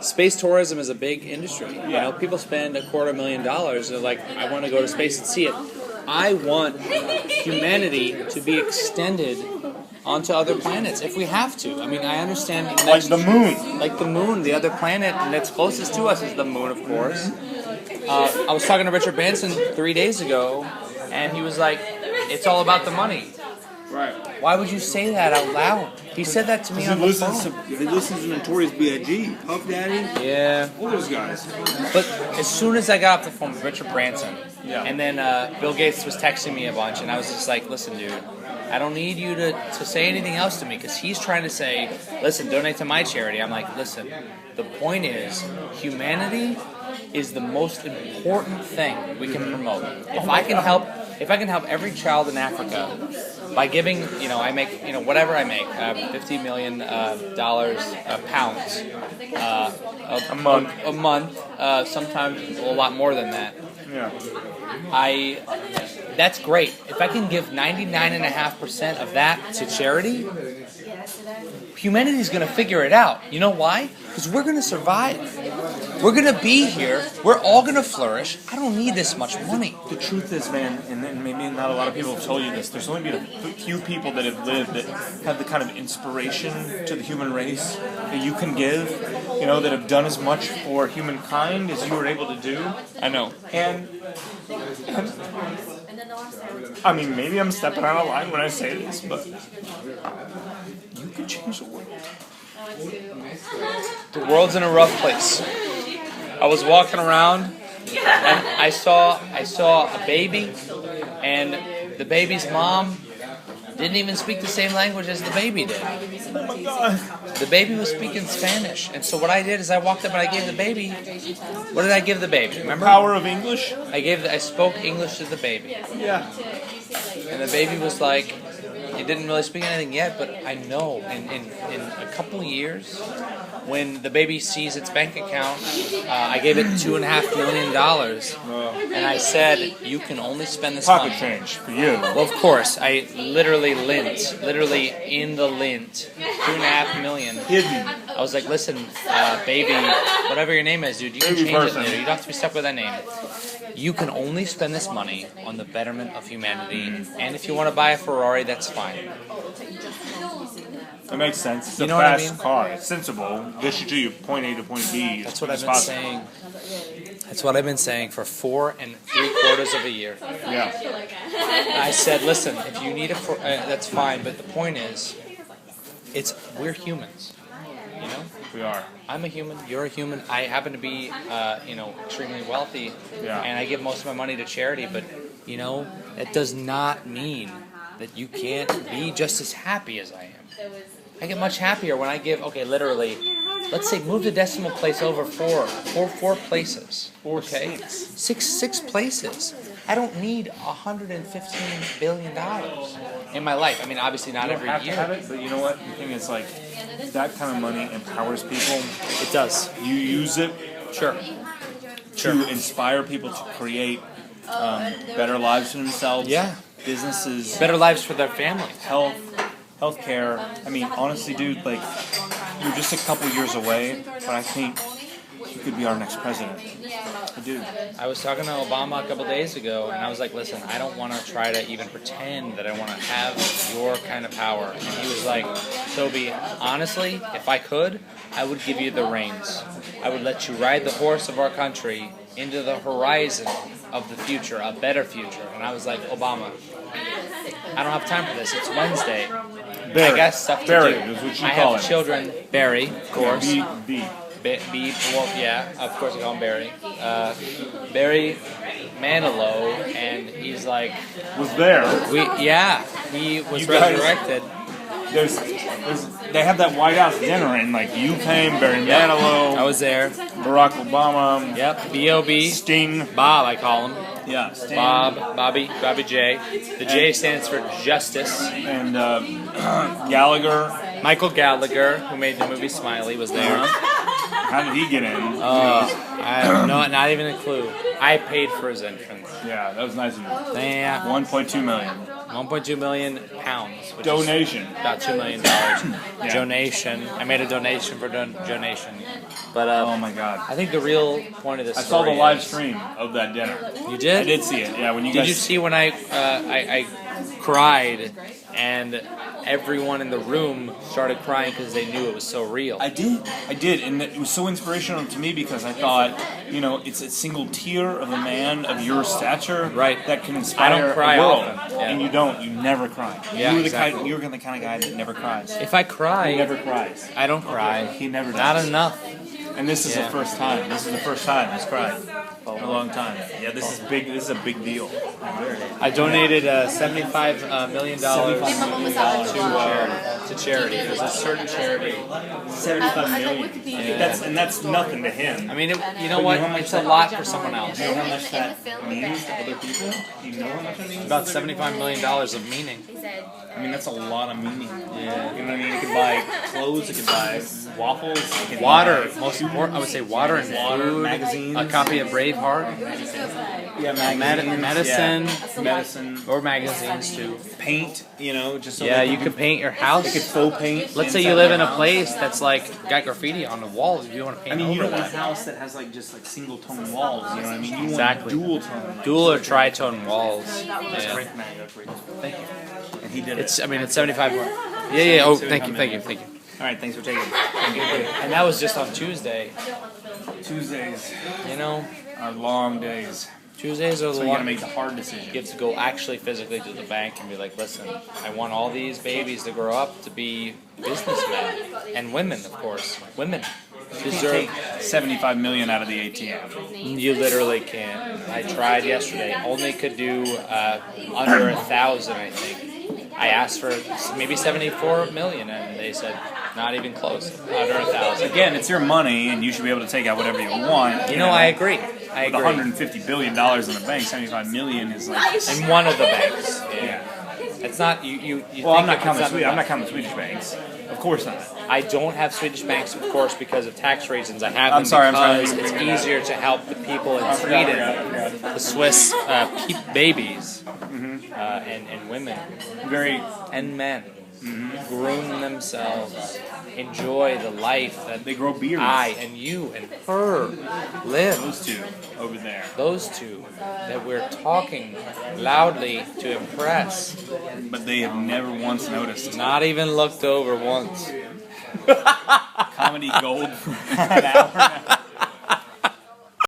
Space tourism is a big industry. You know, people spend $250,000. They're like, I want to go to space and see it. I want humanity to be extended onto other planets if we have to. I mean, I understand. Like the moon. Like the moon, the other planet that's closest to us is the moon, of course. I was talking to Richard Branson 3 days ago, and he was like, "It's all about the money." Right. Why would you say that out loud? He said that to me on the phone. He listens to Notorious B.I.G., Puff Daddy. Yeah. All those guys. But as soon as I got off the phone with Richard Branson, Yeah. and then Bill Gates was texting me a bunch, and I was just like, listen, dude, I don't need you to say anything else to me, because he's trying to say, listen, donate to my charity. I'm like, listen, the point is, humanity is the most important thing we can promote. If I can help every child in Africa by giving, I make, whatever I make, $50 million pounds a month, sometimes a lot more than that. Yeah. That's great. If I can give 99.5% of that to charity, humanity's going to figure it out. You know why? Because we're going to survive. We're going to be here. We're all going to flourish. I don't need this much money. The truth is, man, and maybe not a lot of people have told you this, there's only been a few people that have lived that have the kind of inspiration to the human race that you can give, that have done as much for humankind as you were able to do. I know. And I mean, maybe I'm stepping out of line when I say this, but you could change the world. The world's in a rough place. I was walking around and I saw a baby, and the baby's mom didn't even speak the same language as the baby did. Oh my God. The baby was speaking Spanish, and so what I did is I walked up and I gave the baby. What did I give the baby? Remember? Power of English? I spoke English to the baby. Yeah. And the baby was like, he didn't really speak anything yet, but I know in a couple of years, when the baby sees its bank account, I gave it $2.5 million, and I said, you can only spend this money. Pocket change for you. Well, of course, I literally in the lint, $2.5 million. Hidden. I was like, listen, baby, whatever your name is, dude, you can Baby change person. it later. You don't have to be stuck with that name. You can only spend this money on the betterment of humanity, and if you want to buy a Ferrari, that's fine. That makes sense. It's You a know what I fast mean? car. It's sensible. Gets you to your point A to point B. That's what I've been saying. That's what I've been saying for 4 3/4 of a year. Yeah. I said, listen, if you need that's fine, but the point is, we're humans. We are. I'm a human. You're a human. I happen to be, extremely wealthy, and I give most of my money to charity. But that does not mean that you can't be just as happy as I am. I get much happier when I give. Okay, literally. Let's say move the decimal place over four places. Okay. Six places. I don't need $115 billion in my life. I mean, obviously not every have year. to have it, but you know what? The thing is, like, that kind of money empowers people. It does. You use it Sure. to inspire people to create better lives for themselves. Yeah. Businesses, Better lives for their family. healthcare. I mean, honestly, dude, like, you're just a couple years away, but I think you could be our next president. I do. I was talking to Obama a couple days ago, and I was like, listen, I don't want to try to even pretend that I want to have your kind of power. And he was like, Toby, honestly, if I could, I would give you the reins. I would let you ride the horse of our country into the horizon of the future, a better future. And I was like, Obama, I don't have time for this. It's Wednesday. Barry. I got stuff to Barry do. is what you I call have him. children. Barry, of course. B. Well, yeah, of course I call him Barry. Barry Manilow, and he's like, Was there. he was You guys- resurrected. They have that White House dinner, and like you came, Barry Manilow, I was there. Barack Obama, Yep, B.O.B. Sting, Bob, I call him. yeah, Sting, Bobby J. The J stands for Justice. and Gallagher. Michael Gallagher, who made the movie Smiley, was there. How did he get in? I have not even a clue. I paid for his entrance. Yeah, that was nice of you. Yeah. 1.2 million. 1.2 million pounds. Which Donation. Is about $2 million. Donation. I made a donation for donation. But oh my God. I think the real point of this I saw the story live is- stream of that dinner. You did? I did see it. Yeah, when you Did guys. you see when I cried and everyone in the room started crying because they knew it was so real? I did, and it was so inspirational to me because I thought, it's a single tear of a man of your stature, Right. that can inspire I don't cry a world, often, yeah. and you never cry. Yeah, you're exactly. you're the kind of guy that never cries. If I cry, He never cries. I don't cry. He never does. Not enough. And this is Yeah. the first time. This is the first time he's cried in a long time. Yeah, this is big. This is a big deal. I donated $75 million to charity. There's a certain charity. 75 million. That's nothing to him. I mean, you know what? It's a lot for someone else. You know how much that means to other people? You know how much it means? About $75 million of meaning. I mean, that's a lot of meaning. Yeah. You know what I mean? It could buy clothes, it could buy waffles, it could Water, buy most important. I would say water and food. magazines. A copy of Braveheart. Yeah, magazines, medicine. yeah. Medicine, Or magazines too. paint, just so Yeah, they you could paint your house. They could faux paint. Let's say inside you live their in a house. place that's like got graffiti on the walls. If you want to paint I mean, you over don't want a that. house that has just single tone walls. You know what I mean? You Exactly. want dual tone. Dual or tritone walls. That's Yeah. great, man. That's great. Thank you. And he did It's. it. I mean, it's 75. Yeah. Oh, thank you. All right, thanks for taking it. And that was just on Tuesday. Tuesdays are long days. Tuesdays are the So you one gotta make the hard decision. you have to go actually physically to the bank and be like, listen, I want all these babies to grow up to be businessmen and women, of course. Women deserve. Take 75 million out of the ATM. You literally can't. I tried yesterday. Only could do under 1,000, I think. I asked for maybe 74 million, and they said not even close. Under 1,000. Again, it's your money, and you should be able to take out whatever you want. You know, I agree. With 150 billion dollars in the bank, 75 million is like. In one of the banks. Yeah. It's not you. Well, I'm not think counting it's Swedish. I'm not counting Swedish banks. Of course not. I don't have Swedish banks, of course, because of tax reasons. I have I'm them sorry, I'm sorry. because it's easier to help the people in Sweden, the Swiss keep babies, and women, Very. and men, groom themselves, enjoy the life that They grow beards. I and you and her live. Those two over there. Those two that we're talking loudly to impress, But they have never once noticed. not even looked over once. Comedy gold for an hour.